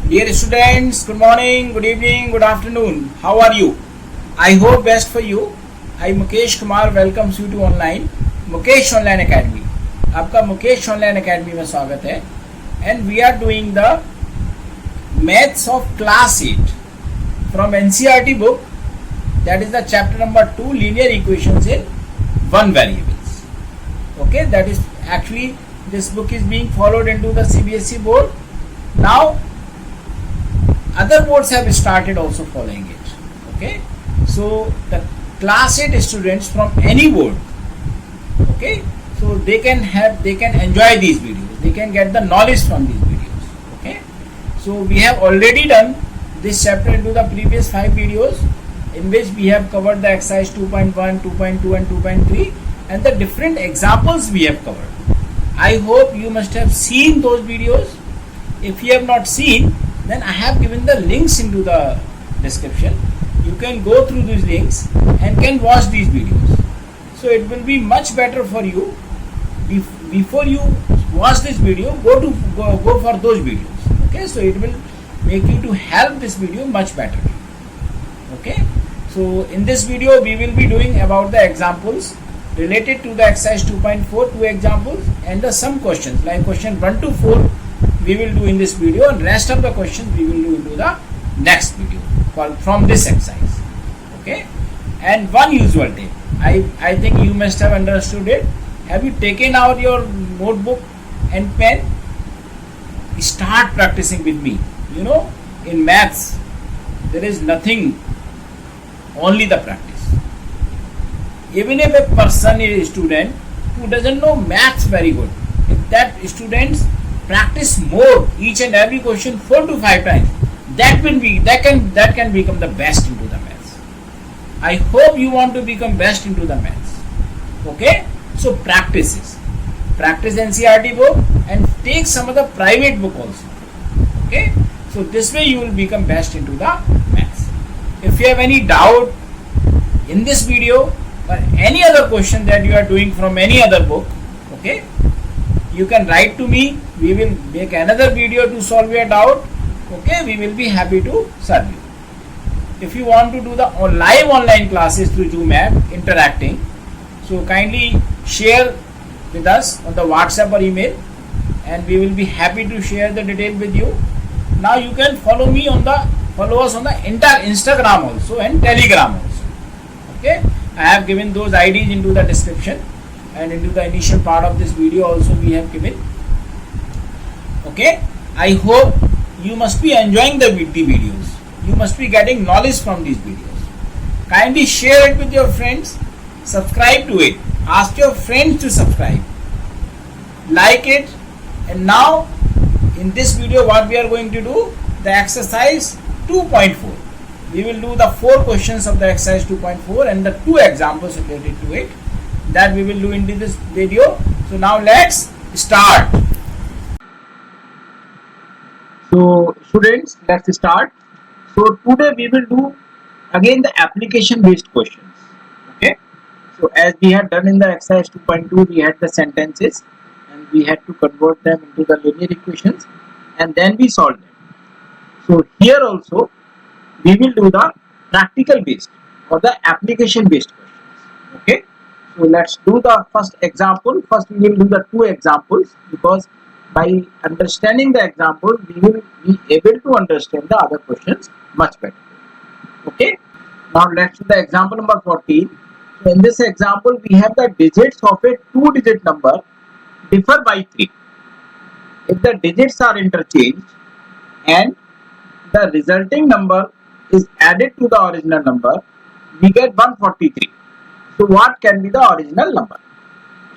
Dear students, good morning, good evening, good afternoon. How are you? I hope best for you. I Mukesh Kumar welcomes you to online Mukesh Online Academy. आपका Mukesh online academy में स्वागत है. And we are doing the maths of class 8 from NCERT book. That is the chapter number 2, linear equations in one variables. Okay, that is actually this book is being followed into the CBSE board. Now other boards have started also following it. Okay, so the class 8 students from any board, okay, so they can enjoy these videos, they can get the knowledge from these videos. Okay, so we have already done this chapter into the previous 5 videos in which we have covered the exercise 2.1, 2.2 and 2.3 and the different examples we have covered. I hope you must have seen those videos. If you have not seen, then I have given the links into the description. You can go through these links and can watch these videos. So it will be much better for you. Before you watch this video, go for those videos. Okay, so it will make you to help this video much better. Okay, so in this video we will be doing about the examples related to the exercise 2.4, 2 examples and the some questions like question 1 to 4 we will do in this video, and rest of the questions we will do into the next video from this exercise. Okay, and one usual tip, I think you must have understood it. Have you taken out your notebook and pen? Start practicing with me. You know, in maths there is nothing, only the practice. Even if a person is a student who doesn't know maths very good, if that students practice more each and every question 4 to 5 times, that can become the best into the maths. I hope you want to become best into the maths. Okay, so practice NCERT book and take some of the private book also. Okay, so this way you will become best into the maths. If you have any doubt in this video or any other question that you are doing from any other book, okay, you can write to me. We will make another video to solve your doubt. Okay, we will be happy to serve you. If you want to do the live online classes through Zoom app interacting, so kindly share with us on the WhatsApp or email and we will be happy to share the detail with you. Now you can follow us on the Instagram also and Telegram also. Okay, I have given those IDs into the description and into the initial part of this video also we have given. Okay, I hope you must be enjoying the videos. You must be getting knowledge from these videos. Kindly share it with your friends. Subscribe to it. Ask your friends to subscribe. Like it. And now in this video what we are going to do, the exercise 2.4. We will do the 4 questions of the exercise 2.4 and the 2 examples related to it. That we will do in this video. So now let's start. So students, let's start. So today we will do again the application based questions. Okay, so as we had done in the exercise 2.2, we had the sentences and we had to convert them into the linear equations and then we solved them. So here also we will do the practical based or the application based questions. Okay, so let's do the first example. First we will do the 2 examples, because by understanding the example we will be able to understand the other questions much better. Okay, now let's do the example number 14. So in this example we have the digits of a 2-digit number differ by 3. If the digits are interchanged and the resulting number is added to the original number, we get 143. So what can be the original number?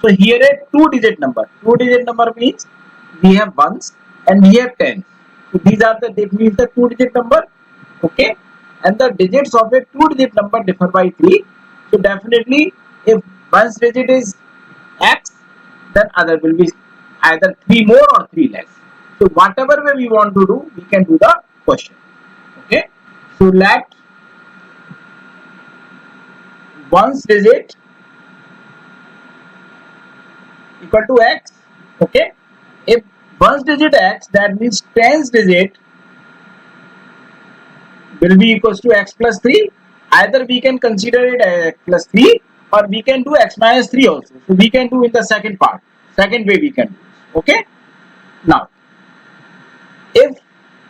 So here a 2-digit number. 2-digit number means we have ones and we have tens. So these are the 2-digit number. Okay, and the digits of a 2-digit number differ by 3. So definitely if one's digit is x, then other will be either 3 more or 3 less. So whatever way we want to do, we can do the question. Okay, so let one's digit equal to x. Okay, if one's digit x, that means tens digit will be equals to x plus 3. Either we can consider it as x plus 3 or we can do x minus 3 also. So we can do in the second part. Second way we can do. Okay. Now, if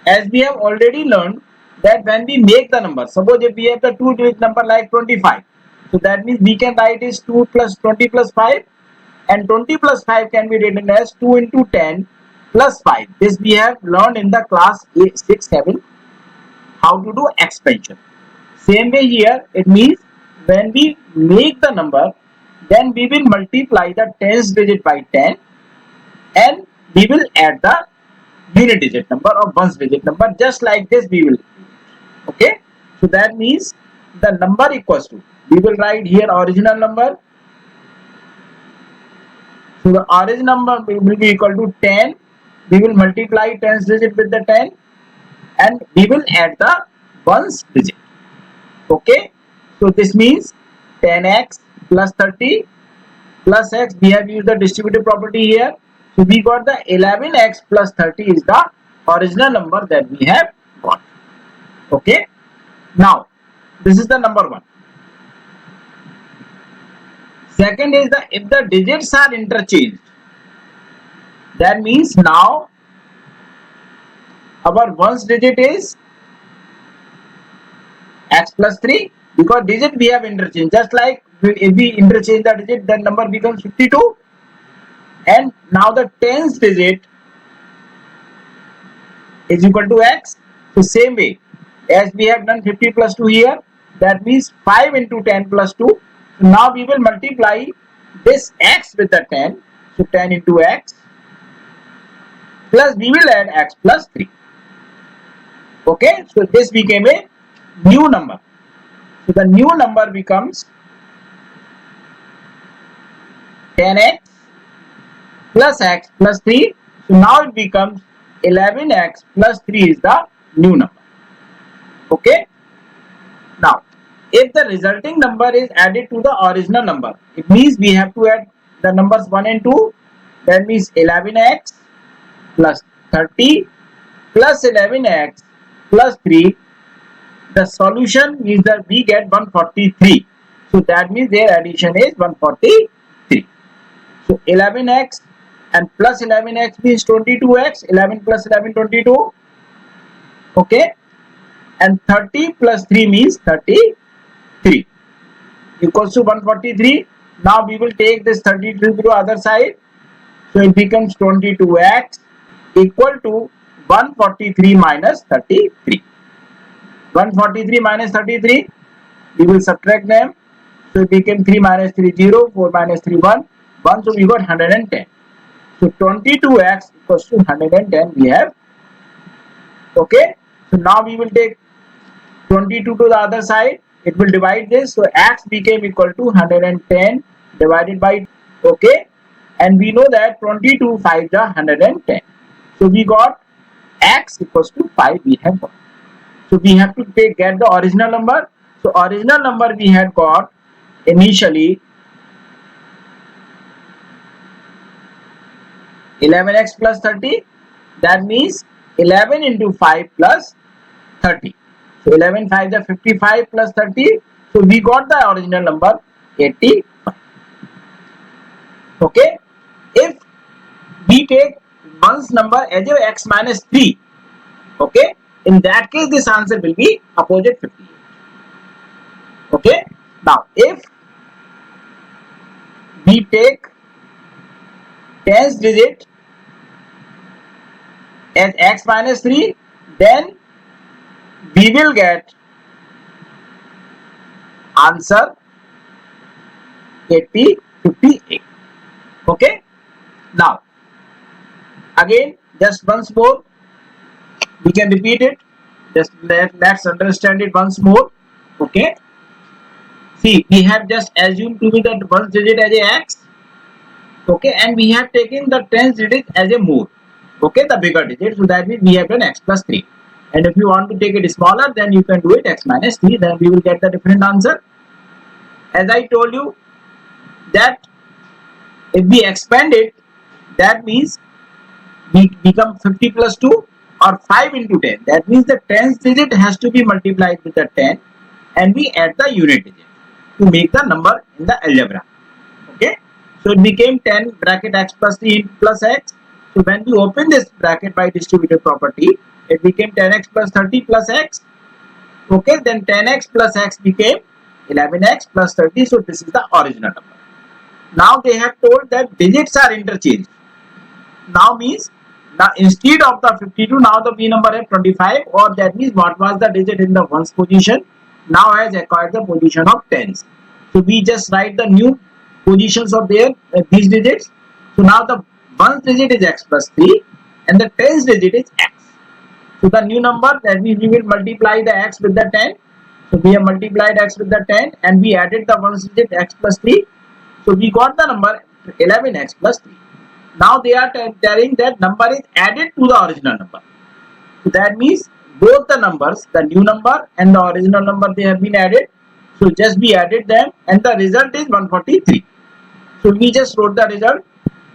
as we have already learned that when we make the number, suppose if we have the two-digit number like 25, so that means we can write is 2 plus 20 plus 5, and 20 plus 5 can be written as 2 into 10 plus 5. This we have learned in the class 6, 7 how to do expansion. Same way here, it means when we make the number, then we will multiply the tens digit by 10 and we will add the unit digit number or ones digit number, just like this we will. Okay, so that means the number equals to, we will write here original number. So the original number will be equal to 10. We will multiply tens digit with the 10 and we will add the ones digit. Okay, so this means 10x plus 30 plus x, we have used the distributive property here. So we got the 11x plus 30 is the original number that we have got. Okay, now this is the number one. Second is the if the digits are interchanged, that means now our ones digit is x plus 3 because digit we have interchanged. Just like if we interchange the digit, then number becomes 52, and now the tens digit is equal to x. So same way as we have done 50 plus 2 here, that means 5 into 10 plus 2. So now we will multiply this x with the 10. So 10 into x plus we will add x plus 3. Okay, so this became a new number. So the new number becomes 10x plus x plus 3. So now it becomes 11x plus 3 is the new number. Okay. Now, if the resulting number is added to the original number, it means we have to add the numbers 1 and 2. That means 11x plus 30 plus 11x plus 3. The solution is that we get 143. So that means their addition is 143. So 11x and plus 11x means 22x. 11 plus 11, 22. Okay. And 30 plus 3 means 33 equals to 143. Now we will take this 33 to the other side. So it becomes 22x equal to 143 minus 33. 143 minus 33, we will subtract them. So it became 3 minus 3 0, 4 minus 3 1, 1. So we got 110. So 22x equals to 110 we have. Okay. So now we will take 22 to the other side. It will divide this. So x became equal to 110 divided by, okay. And we know that 22 5 is 110. So we got x equals to 5 we have got. So we have to get the original number. So original number we had got initially 11x plus 30. That means 11 into 5 plus 30. So 11 5 is 55 plus 30. So we got the original number 85. Okay. If we take one's number as a x minus 3, okay, in that case this answer will be opposite 58. Okay. Now if we take tens digit as x minus 3, then we will get answer 58. Okay. Now again, just once more we can repeat it. Just let's understand it once more. Okay. See, we have just assumed to be that one digit as a x. Okay, and we have taken the tens digit as a more. Okay, the bigger digit. So that means we have done x plus 3. And if you want to take it smaller, then you can do it x minus 3. Then we will get the different answer. As I told you that if we expand it, that means we become 50 plus 2. or 5 into 10. That means the tens digit has to be multiplied with the 10 and we add the unit digit to make the number in the algebra. Okay. So it became 10 bracket x plus 3 plus x. So when we open this bracket by distributive property, it became 10x plus 30 plus x. Okay. Then 10x plus x became 11x plus 30. So this is the original number. Now they have told that digits are interchanged. Now means now instead of the 52, now the B number is 25, or that means what was the digit in the ones position now has acquired the position of tens. So we just write the new positions of their these digits. So now the ones digit is x plus 3 and the tens digit is x. So the new number, that means we will multiply the x with the 10. So we have multiplied x with the 10 and we added the ones digit x plus 3. So we got the number 11x plus 3. Now they are telling that number is added to the original number. So that means both the numbers, the new number and the original number, they have been added. So just we added them and the result is 143. So we just wrote the result.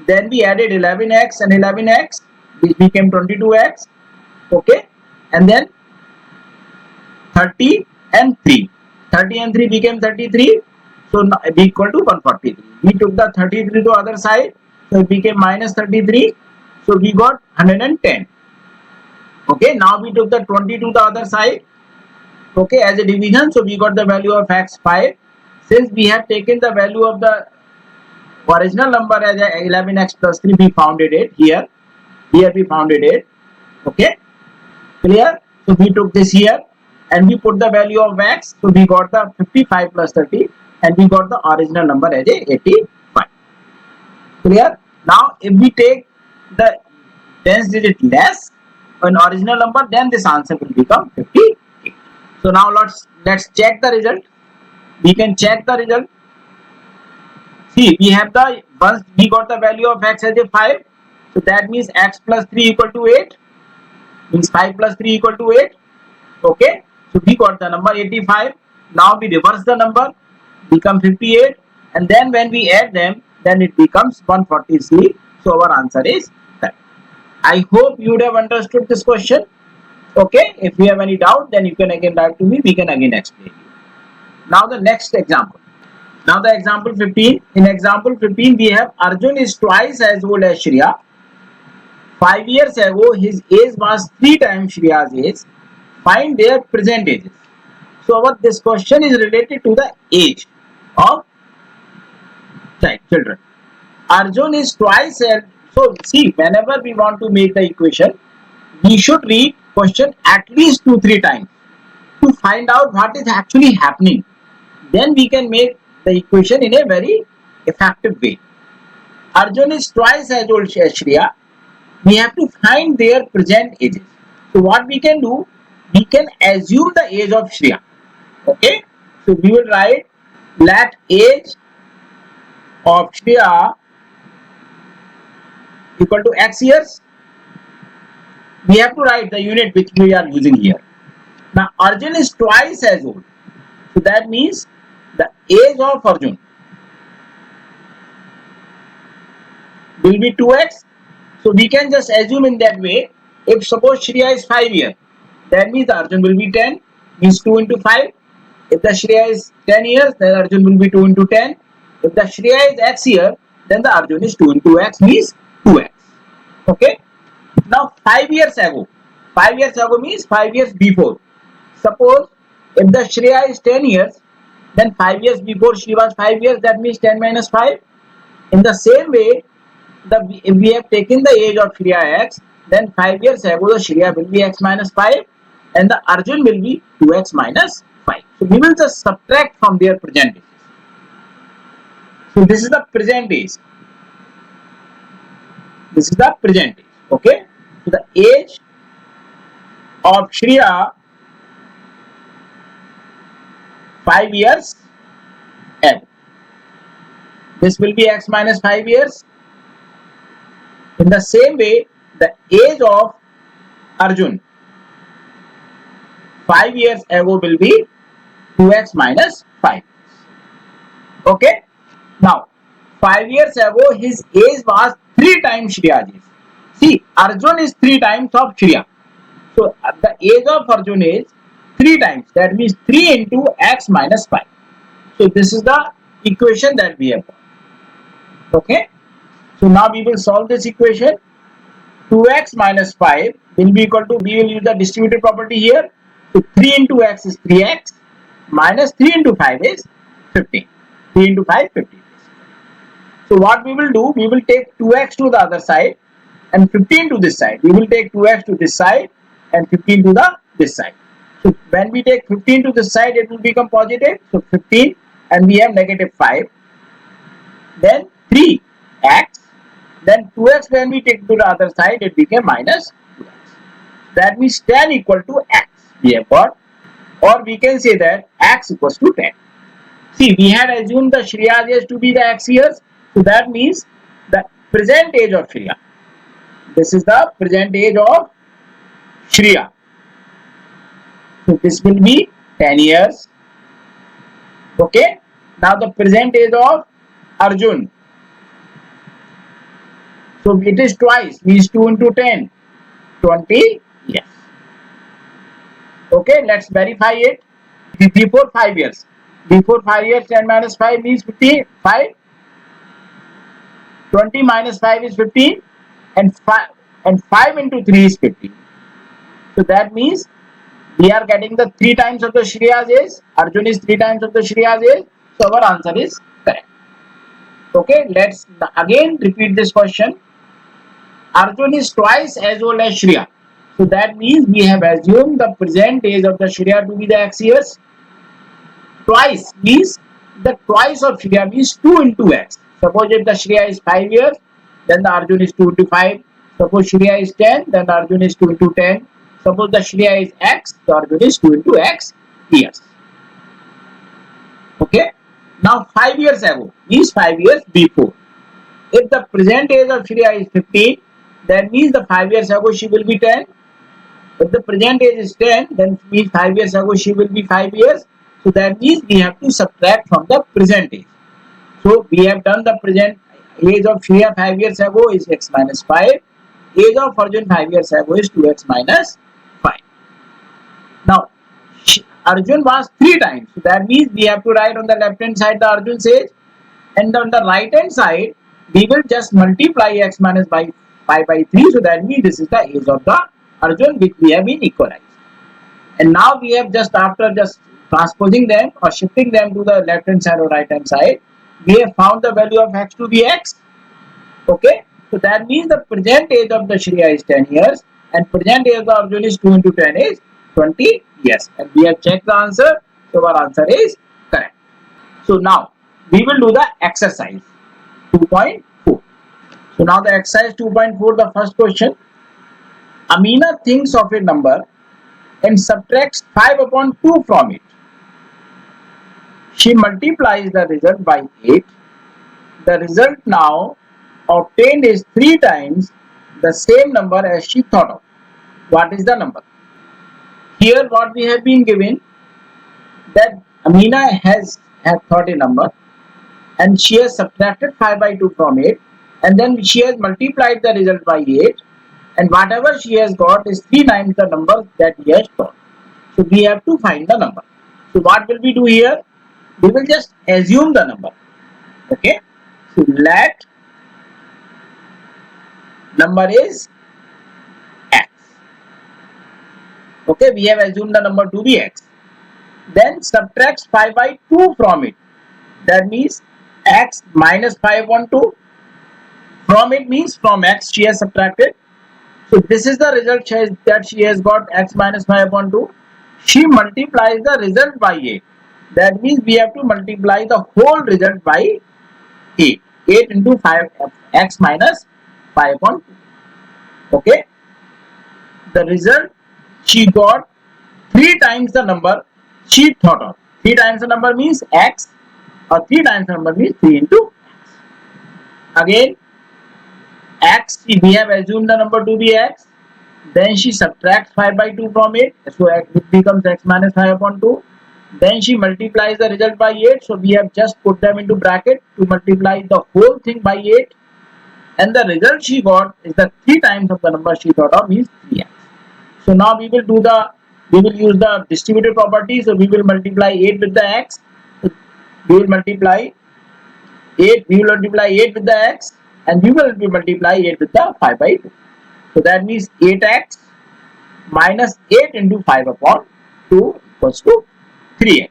Then we added 11x and 11x, which became 22x. Okay. And then 30 and 3. 30 and 3 became 33. So now equal to 143. We took the 33 to other side. So it became minus 33. So we got 110. Okay. Now we took the 20 to the other side. Okay. As a division. So we got the value of x 5. Since we have taken the value of the original number as 11x plus 3, we founded it here. Here we founded it. Okay. Clear? So we took this here and we put the value of x. So we got the 55 plus 30 and we got the original number as 85. Clear? Now if we take the tens digit less an original number, then this answer will become 58. So now let's check the result. We can check the result. See, we have the once we got the value of x as 5. So that means x plus 3 equal to 8. Means 5 plus 3 equal to 8. Okay. So we got the number 85. Now we reverse the number, become 58. And then when we add them, then it becomes 143. So our answer is that. I hope you would have understood this question. Okay. If you have any doubt, then you can again write to me. We can again explain you. Now the next example. Now the example 15. In example 15, we have Arjun is twice as old as Shreya. 5 years ago, his age was 3 times Shreya's age. Find their present ages. So this question is related to the age of children. Arjun is twice as, so see, whenever we want to make the equation, we should read question at least 2-3 times to find out what is actually happening. Then we can make the equation in a very effective way. Arjun is twice as old as Shreya. We have to find their present ages. So what we can do, we can assume the age of Shreya. Okay. So we will write let age of Shreya equal to x years. We have to write the unit which we are using here. Now Arjun is twice as old. So that means the age of Arjun will be 2x. So we can just assume in that way. If suppose Shreya is 5 years, that means the Arjun will be 10, means 2 into 5. If the Shreya is 10 years, then Arjun will be 2 into 10. If the Shreya is x year, then the Arjun is 2 into x, means 2x. Okay. Now 5 years ago. 5 years ago means 5 years before. Suppose if the Shreya is 10 years, then 5 years before she was 5 years, that means 10 minus 5. In the same way, if we have taken the age of Shreya x, then 5 years ago the Shreya will be x minus 5 and the Arjun will be 2x minus 5. So we will just subtract from their present ages. So this is the present age. This is the present age. Okay. So the age of Shreya 5 years ago. This will be x minus 5 years. In the same way, the age of Arjun 5 years ago will be 2x minus 5. Okay. Now, 5 years ago, his age was 3 times Shreya's age. See, Arjun is 3 times of Shreya. So the age of Arjun is 3 times. That means 3 into x minus 5. So this is the equation that we have got. Okay. So now we will solve this equation. 2x minus 5 will be equal to, we will use the distributive property here. So 3 into x is 3x minus 3 into 5 is 15. 3 into 5, 15. So what we will do, we will take 2x to the other side and 15 to this side. We will take 2x to this side and 15 to this side. So when we take 15 to this side, it will become positive. So 15 and we have negative 5. Then 3x. Then 2x when we take to the other side, it became minus 2x. That means 10 equal to x. We have got, or we can say that x equals to 10. See, we had assumed the Shreya's age to be the x years. So that means the present age of Shreya. This is the present age of Shreya. So this will be 10 years. Okay. Now the present age of Arjun. So it is twice, means 2 into 10, 20 years. Okay, let's verify it. Before 5 years. Before 5 years, 10 minus 5 means 55. 20 minus 5 is 15. And 5 into 3 is 15. So that means we are getting the 3 times of the Shreya's age. Arjun is 3 times of the Shreya's age. So our answer is correct. Okay, let's again repeat this question. Arjun is twice as old as Shreya. So that means we have assumed the present age of the Shreya to be the x years. Twice means the twice of Shreya means 2 into x. Suppose if the Shreya is 5 years, then the Arjun is 2 into 5. Suppose Shreya is 10, then the Arjun is 2 into 10. Suppose the Shreya is x, the Arjun is 2 into x years. Okay. Now 5 years ago means 5 years before. If the present age of Shreya is 15, that means the 5 years ago she will be 10. If the present age is 10, then means 5 years ago she will be 5 years. So that means we have to subtract from the present age. So we have done the present age of Shreya 5 years ago is x minus 5. Age of Arjun 5 years ago is 2x minus 5. Now Arjun was 3 times. So that means we have to write on the left hand side the Arjun's age, and on the right hand side we will just multiply x minus 5 by 3. So that means this is the age of the Arjun which we have been equalized. And now we have just after just transposing them or shifting them to the left hand side or right hand side, we have found the value of x to be x. Okay. So that means the present age of the Shreya is 10 years and present age of the Arjun is 2 into 10 is 20 years. And we have checked the answer. So our answer is correct. So now we will do the exercise 2.4. So now the exercise 2.4, the first question. Amina thinks of a number and subtracts 5 upon 2 from it. She multiplies the result by 8. The result now obtained is 3 times the same number as she thought of. What is the number? Here what we have been given, that Amina has thought a number and she has subtracted 5 by 2 from it, and then she has multiplied the result by 8, and whatever she has got is 3 times the number that he has thought. So we have to find the number. So what will we do here? We will just assume the number. Okay. So let number is x. Okay, we have assumed the number to be x. Then subtracts 5 by 2 from it. That means x minus 5 upon 2. From it means from x she has subtracted. So this is the result that she has got, x minus 5 upon 2. She multiplies the result by 8. That means we have to multiply the whole result by 8. 8 into 5, x minus 5 upon 2. Okay. The result she got 3 times the number she thought of. 3 times the number means x, or 3 times the number means 3 into x. Again, x, we have assumed the number to be x. Then she subtracts 5 by 2 from it. So it becomes x minus 5 upon 2. Then she multiplies the result by 8. So we have just put them into bracket to multiply the whole thing by 8. And the result she got is the 3 times of the number she thought of, means 3x. So now we will use the distributive property. So we will multiply 8 with the x. So we will multiply 8. We will multiply 8 with the x, and we will multiply 8 with the 5 by 2. So that means 8x minus 8 into 5 upon 2 equals to 3x.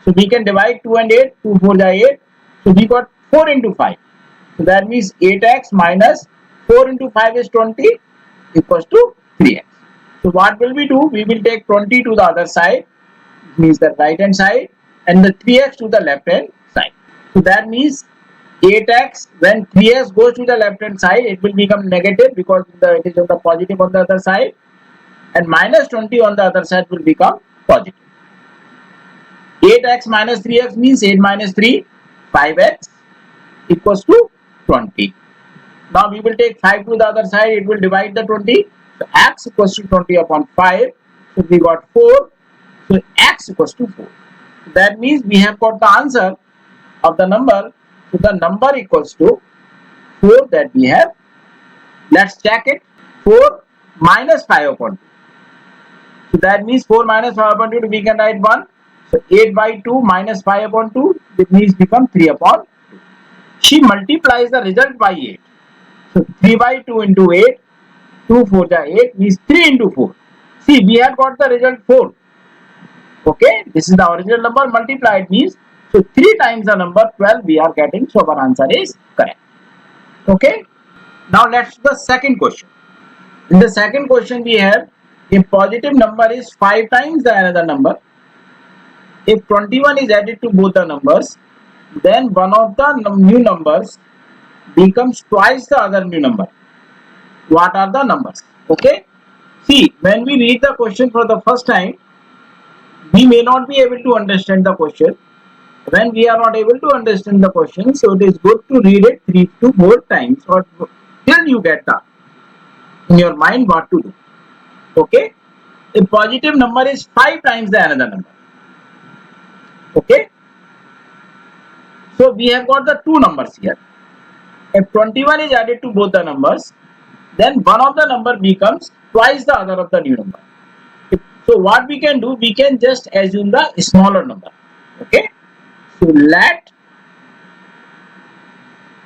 So we can divide 2 and 8. 2 4 are 8. So we got 4 into 5. So that means 8x minus 4 into 5 is 20 equals to 3x. So what will we do? We will take 20 to the other side, means the right hand side, and the 3x to the left hand side. So that means 8x, when 3x goes to the left hand side, it will become negative because it is on the positive on the other side, and minus 20 on the other side will become positive. 8x minus 3x means 8 minus 3, 5x equals to 20. Now we will take 5 to the other side, it will divide the 20. So x equals to 20 upon 5. So we got 4. So x equals to 4. That means we have got the answer of the number. So the number equals to 4 that we have. Let's check it. 4 minus 5 upon 2. So that means 4 minus 5 upon 2, we can write 1. So 8 by 2 minus 5 upon 2, it means become 3 upon 2. She multiplies the result by 8. So 3 by 2 into 8, 2 4 are 8, means 3 into 4. See, we have got the result 4. Okay, this is the original number multiplied means, so 3 times the number 12 we are getting, so our answer is correct. Okay, now let's do the second question. In the second question we have, a positive number is 5 times the another number. If 21 is added to both the numbers, then one of the new numbers becomes twice the other new number. What are the numbers? Okay, see, when we read the question for the first time, we may not be able to understand the question. When we are not able to understand the question, so it is good to read it 3 to 4 times or till you get the in your mind what to do. Okay, a positive number is 5 times the another number. Okay, so we have got the two numbers here. If 21 is added to both the numbers, then one of the number becomes twice the other of the new number. So what we can do, we can just assume the smaller number. Okay, so let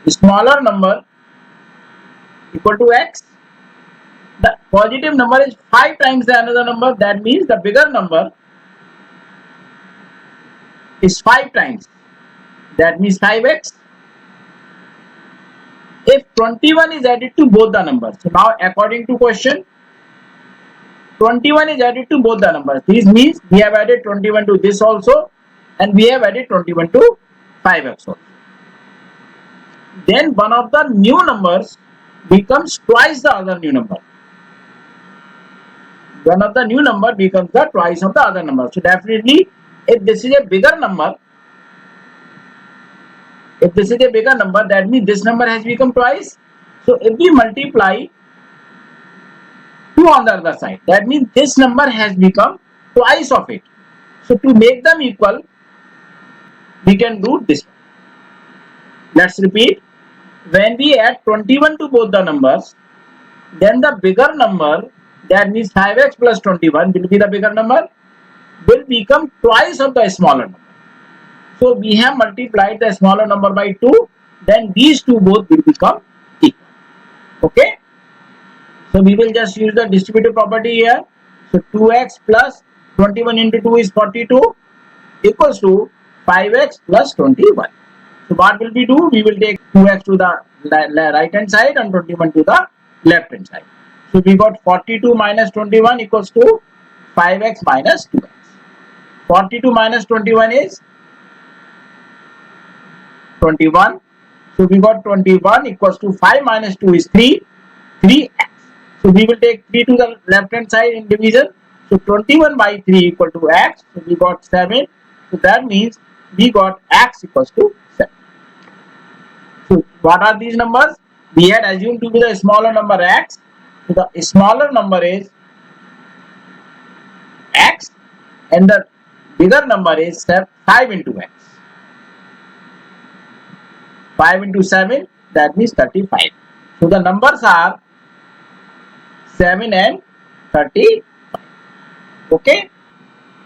smaller number equal to x. The positive number is 5 times the another number. That means the bigger number is 5 times. That means 5x. If 21 is added to both the numbers, so now according to question, 21 is added to both the numbers. This means we have added 21 to this also, and we have added 21 to 5x also. Then one of the new numbers becomes twice the other new number. One of the new number becomes the twice of the other number. So definitely, if this is a bigger number, that means this number has become twice. So if we multiply 2 on the other side, that means this number has become twice of it. So to make them equal, we can do this. Let's repeat. When we add 21 to both the numbers, then the bigger number, that means 5x plus 21 will be the bigger number, will become twice of the smaller number. So we have multiplied the smaller number by 2, then these two both will become equal. Okay, so we will just use the distributive property here. So 2x plus 21 into 2 is 42 equals to 5x plus 21. So what will we do? We will take 2x to the right hand side and 21 to the left hand side. So we got 42 minus 21 equals to 5x minus 2x. 42 minus 21 is 21. So we got 21 equals to 5 minus 2 is 3. 3x. So we will take 3 to the left hand side in division. So 21 by 3 equal to x. So we got 7. So that means we got x equals to 7. So what are these numbers? We had assumed to be the smaller number x. So the smaller number is x and the bigger number is 5 into x. 5 into 7, that means 35. So the numbers are 7 and 30. Okay.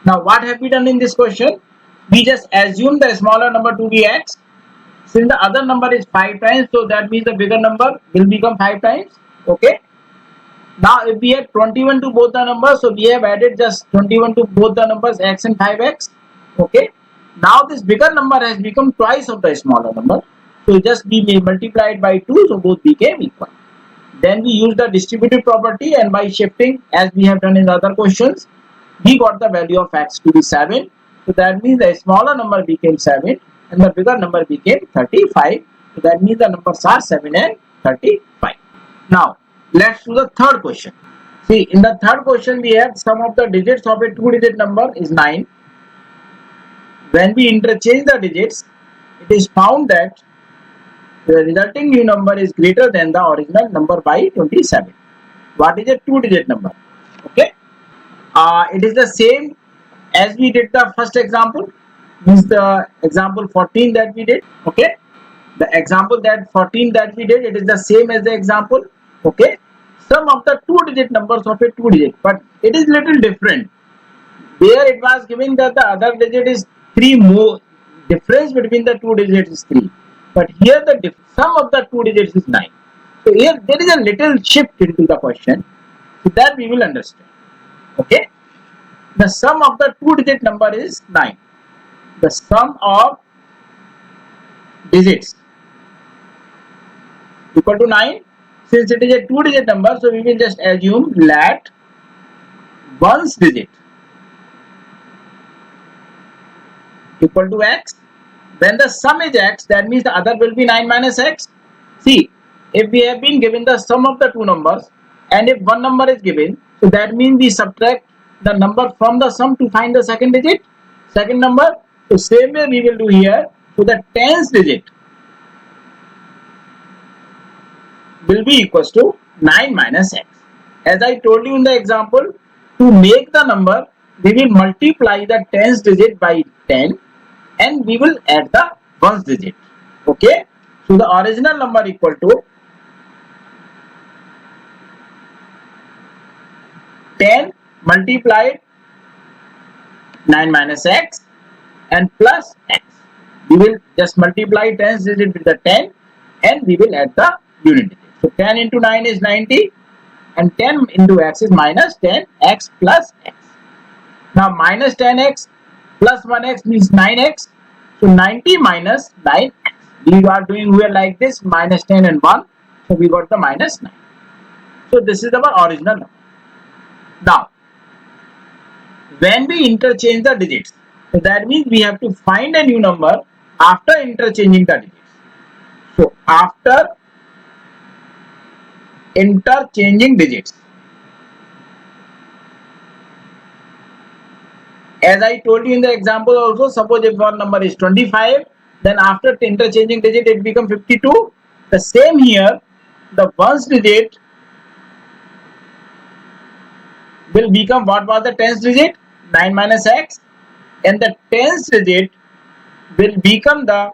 Now what have we done in this question? We just assume the smaller number to be x. Since the other number is 5 times, so that means the bigger number will become 5 times. Okay. Now if we add 21 to both the numbers, so we have added just 21 to both the numbers x and 5x. Okay. Now this bigger number has become twice of the smaller number. So just be multiplied by 2, so both became equal. Then we use the distributive property, and by shifting as we have done in the other questions, we got the value of x to be 7. So that means the smaller number became 7 and the bigger number became 35. So that means the numbers are 7 and 35. Now let's do the third question. See, in the third question we have sum of the digits of a 2-digit number is 9. When we interchange the digits, it is found that the resulting new number is greater than the original number by 27. What is a 2-digit number? Okay. It is the same as we did the first example, means the example 14 that we did. Okay. The example that 14 that we did, it is the same as the example. Okay. Sum of the 2-digit numbers of a 2-digit, but it is little different. There it was given that the other digit is 3 more. Difference between the 2 digits is 3. But here the sum of the 2 digits is 9. So here there is a little shift into the question, so that we will understand. Okay. The sum of the 2-digit number is 9. The sum of digits equal to 9. Since it is a 2-digit number, so we will just assume let one's digit equal to x. When the sum is x, that means the other will be 9 minus x. See, if we have been given the sum of the two numbers, and if one number is given, so that means we subtract the number from the sum to find the second digit, second number. So same way we will do here. So the tens digit will be equals to 9 minus x. As I told you in the example, to make the number, we will multiply the tens digit by 10 and we will add the ones digit. Okay. So the original number equal to 10 multiplied 9 minus x and plus x. We will just multiply tens digit with the 10 and we will add the unit digit. So 10 into 9 is 90 and 10 into x is minus 10x plus x. Now minus 10x plus 1x means 9x. So 90 minus 9x. We are doing here like this, minus 10 and 1. So we got the minus 9. So this is our original number. Now, when we interchange the digits, so that means we have to find a new number after interchanging the digits. So after interchanging digits, as I told you in the example also, suppose if one number is 25, then after interchanging digit it becomes 52. The same here, the ones digit will become, what was the tens digit? 9 minus x, and the tens digit will become the,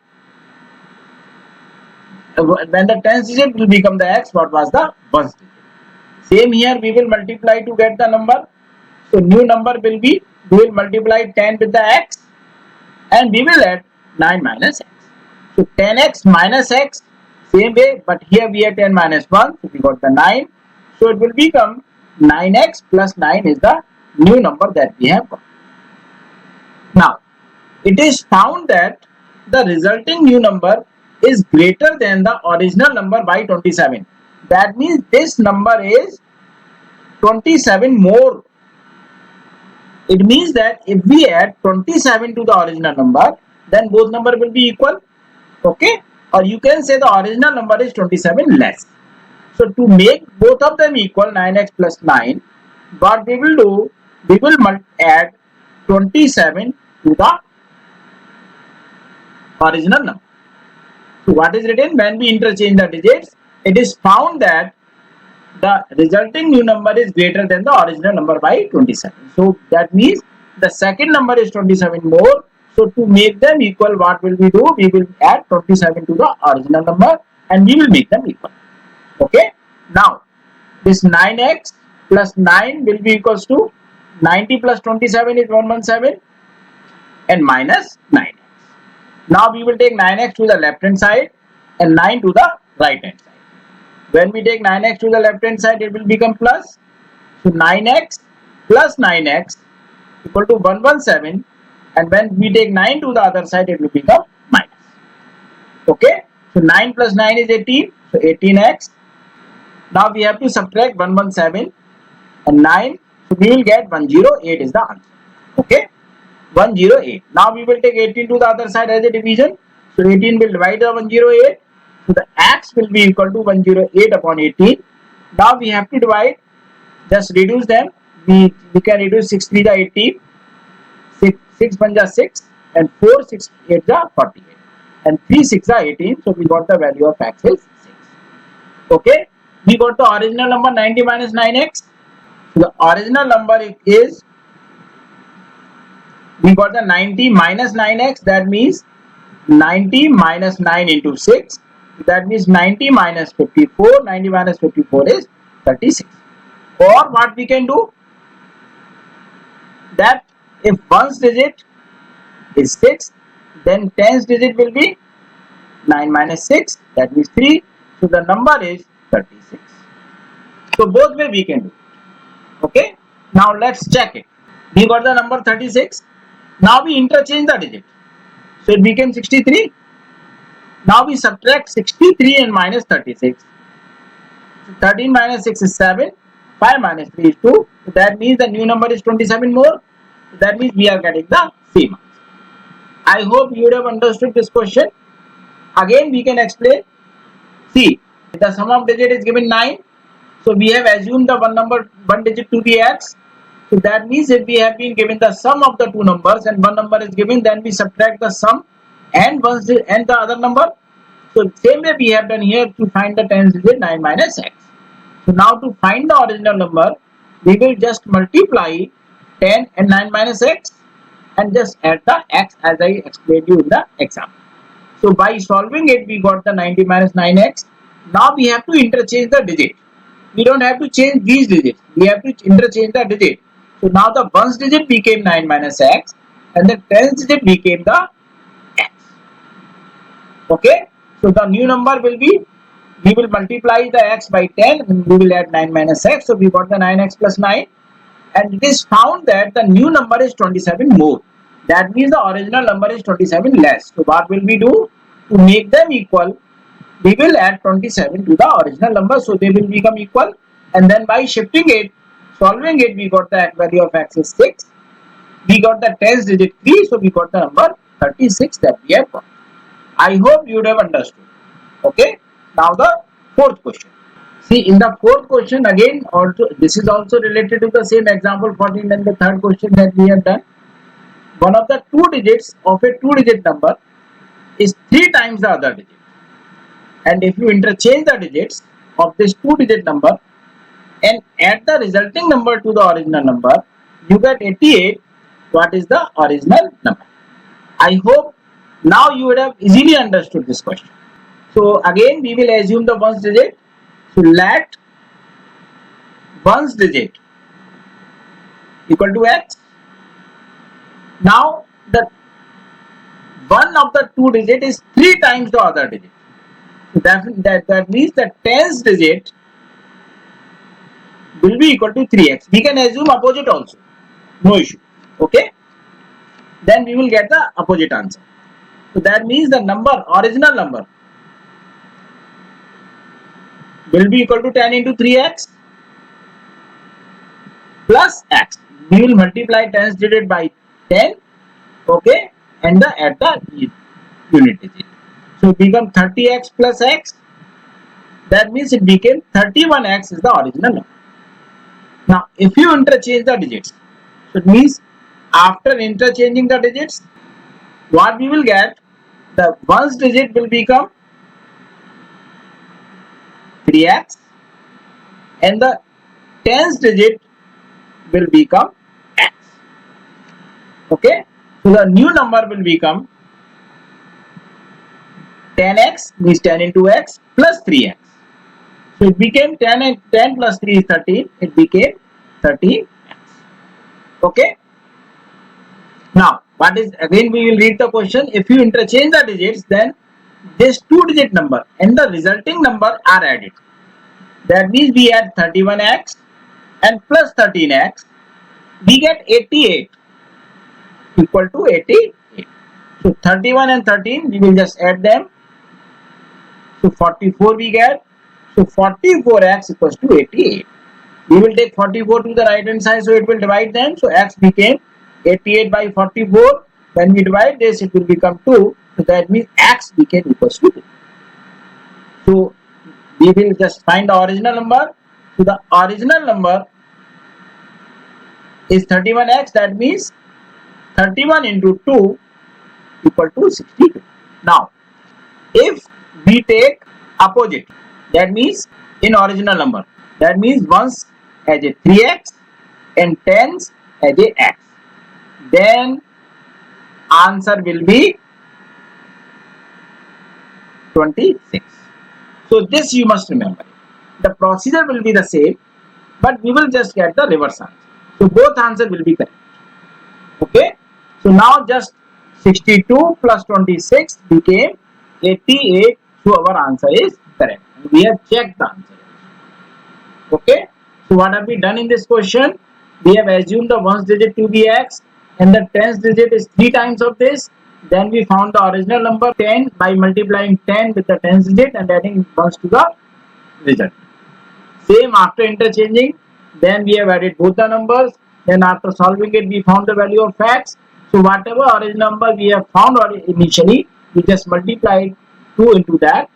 when the tens digit will become the x, what was the ones digit. Same here, we will multiply to get the number. So new number will be, we will multiply 10 with the x and we will add 9 minus x. So 10x minus x, same way, but here we have 10 minus 1, so we got the 9. So it will become 9x plus 9 is the new number that we have got. Now, it is found that the resulting new number is greater than the original number by 27. That means this number is 27 more. It means that if we add 27 to the original number, then both number will be equal. Okay, or you can say the original number is 27 less. So to make both of them equal, 9x plus 9, what we will do, we will add 27 to the original number. So what is written? When we interchange the digits, it is found that the resulting new number is greater than the original number by 27. So that means the second number is 27 more. So to make them equal, what will we do? We will add 27 to the original number and we will make them equal. Okay. Now this 9x plus 9 will be equals to 90 plus 27 is 117 and minus 9x. Now we will take 9x to the left hand side and 9 to the right hand side. When we take 9x to the left hand side, it will become plus. So 9x plus 9x equal to 117, and when we take 9 to the other side, it will become minus. Okay, so 9 plus 9 is 18, so 18x. Now we have to subtract 117 and 9, so we will get 108 is the answer. Okay, 108. Now we will take 18 to the other side as a division, so 18 will divide the 108, so the x will be equal to 108 upon 18. Now we have to divide, just reduce them. We can reduce 6 3 the 18, 6 1 ja 6, and 4 6 8 ja 48, and 3 6 ja 18. So we got the value of x is 6. Okay, we got the original number 90 minus 9x. So the original number is, we got the 90 minus 9x, that means 90 minus 9 into 6, that means 90 minus 54, 90 minus 54 is 36. Or what we can do, that if one's digit is 6, then 10's digit will be 9 minus 6, that means 3, so the number is 36. So both way we can do. Okay, now let's check it. We got the number 36. Now we interchange the digit, so it became 63. Now we subtract 63 and minus 36. So 13 minus 6 is 7, 5 minus 3 is 2, so that means the new number is 27 more, so that means we are getting the same answer. I hope you would have understood this question. Again we can explain. See, the sum of digit is given 9, so we have assumed the one digit to be x. So that means if we have been given the sum of the two numbers and one number is given, then we subtract the sum and the other number. So same way we have done here to find the tens digit 9 minus x. So now to find the original number, we will just multiply 10 and 9 minus x and just add the x as I explained you in the example. So by solving it, we got the 90 minus 9x. Now we have to interchange the digit. We don't have to change these digits. We have to interchange the digit. So now the ones digit became 9 minus x and the tens digit became the x. Okay. So the new number will be, we will multiply the x by 10 and we will add 9 minus x. So we got the 9x plus 9, and it is found that the new number is 27 more. That means the original number is 27 less. So what will we do? To make them equal, we will add 27 to the original number, so they will become equal, and then by shifting it, solving it, we got the value of x is 6. We got the tens digit 3, so we got the number 36 that we have got. I hope you would have understood. Okay. Now the fourth question. See, in the fourth question again, also this is also related to the same example 14 and the third question that we have done. One of the two digits of a two-digit number is 3 times the other digit, and if you interchange the digits of this two-digit number and add the resulting number to the original number, you get 88. What is the original number? I hope now you would have easily understood this question. So again we will assume the ones digit. So let ones digit equal to x. Now the one of the two digit is 3 times the other digit. That means the tens digit will be equal to 3x. We can assume opposite also, no issue. Okay, then we will get the opposite answer. So that means the number, original number, will be equal to 10 into 3x plus x. We will multiply tens digit by 10. Okay, and add the unit digit. So it become 30x plus x. That means it became 31x is the original number. Now if you interchange the digits, so it means after interchanging the digits, what we will get, the ones digit will become 3x and the tens digit will become x. Okay, so the new number will become 10x, means 10 into x plus 3x. So it became 10 and 10 plus 3 is 13. It became 13x. Okay. Now, what is, again we will read the question. If you interchange the digits, then this 2-digit number and the resulting number are added. That means we add 31x and plus 13x, we get 88 equal to 88. So 31 and 13, we will just add them. So 44 we get. So 44x equals to 88. We will take 44 to the right hand side, so it will divide them. So x became 88 by 44. When we divide this, it will become 2. So that means x became equals to 2. So we will just find the original number. So the original number is 31x. That means 31 into 2 equal to 62. Now, if we take opposite, that means in original number, that means ones as a 3x and tens as a x, then answer will be 26. So this you must remember. The procedure will be the same, but we will just get the reverse answer. So both answer will be correct. Okay. So now just 62 plus 26 became 88. So our answer is correct. We have checked the answer. Okay. So what have we done in this question? We have assumed the ones digit to be x and the tens digit is 3 times of this. Then we found the original number 10 by multiplying 10 with the tens digit and adding ones to the result. Same after interchanging, then we have added both the numbers. Then after solving it, we found the value of x. So whatever original number we have found initially, we just multiplied 2 into that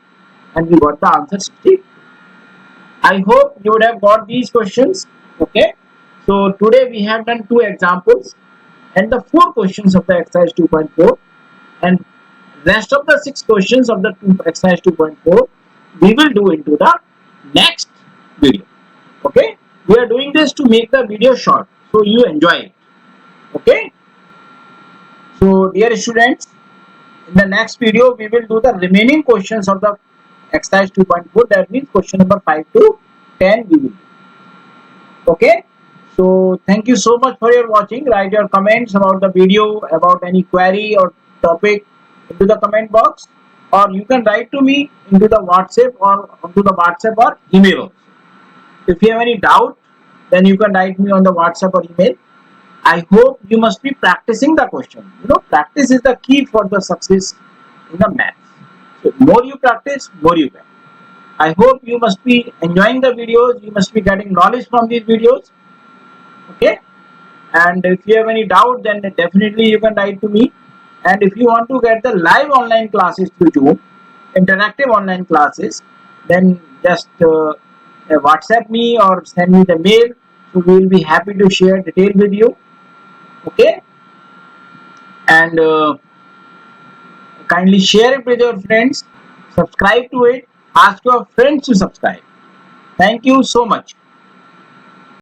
and we got the answer 60. I hope you would have got these questions. Okay. So today we have done 2 examples and the 4 questions of the exercise 2.4, and rest of the 6 questions of the exercise 2.4 we will do into the next video. Okay. We are doing this to make the video short so you enjoy it. Okay. So dear students, in the next video we will do the remaining questions of the exercise 2.4. That means question number 5 to 10 we will do. Okay. So thank you so much for your watching. Write your comments about the video, about any query or topic into the comment box, or you can write to me into the WhatsApp or email also. If you have any doubt, then you can write me on the WhatsApp or email. I hope you must be practicing the question. Practice is the key for the success in the math. So more you practice, more you get. I hope you must be enjoying the videos. You must be getting knowledge from these videos. Okay. And if you have any doubt, then definitely you can write to me. And if you want to get the live online classes through Zoom, interactive online classes, then just WhatsApp me or send me the mail. So we will be happy to share detail with you. Okay. And kindly share it with your friends. Subscribe to it. Ask your friends to subscribe. Thank you so much.